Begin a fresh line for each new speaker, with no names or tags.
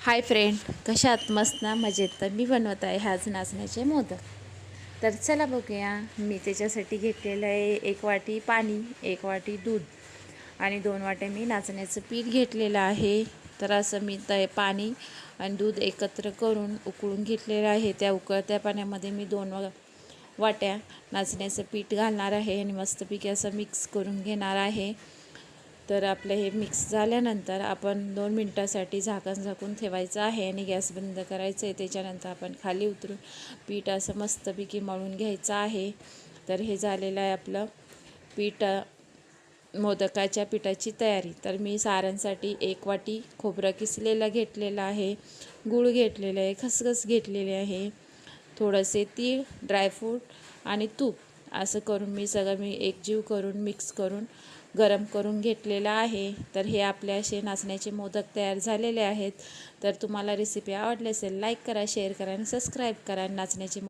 Hi friend, कशात मस्त ना मजेत. तर मी बनवत आहे आज नाचण्याचे मोदक. तर चला बघूया. मी त्याच्यासाठी घेतलेलं आहे 1 वाटी पाणी, 1 वाटी दूध आणि 2 वाट्या मी नाचण्याचं पीठ घेतलेलं आहे. तर असं मी पाणी आणि दूध एकत्र करून उकळून घेतलेलं आहे. त्या उकळत्या पाण्यामध्ये मी 2 वाट्या नाचण्याचं पीठ घालणार आहे आणि मस्तपैकी असं मिक्स करून घेणार आहे. तर आपलं हे मिक्स झाल्यानंतर आपण 2 मिनटासाठी झाकून ठेवायचं आहे आणि गॅस बंद करायचं आहे. त्याच्यानंतर आपण खाली उतरून पीठ असं मस्तपैकी मळून घ्यायचं आहे. तर हे झालेलं आहे आपलं पीठ, मोदकाच्या पिठाची तयारी. तर मी सारणसाठी 1 वाटी खोबरं किसलेलं घेतलेलं आहे, गूळ घेतलेलं आहे, खसखस घेतलेले आहे, थोडेसे तीळ, ड्रायफ्रूट आणि तूप असं करून मी एकजीव करून मिक्स करून गरम करून घेतलेला आहे. तर हे आपले असे नाचण्याचे मोदक तयार झालेले आहेत. तर तुम्हाला रेसिपी आवडली असेल लाईक करा, शेअर करा आणि सबस्क्राईब करा. नाचण्याचे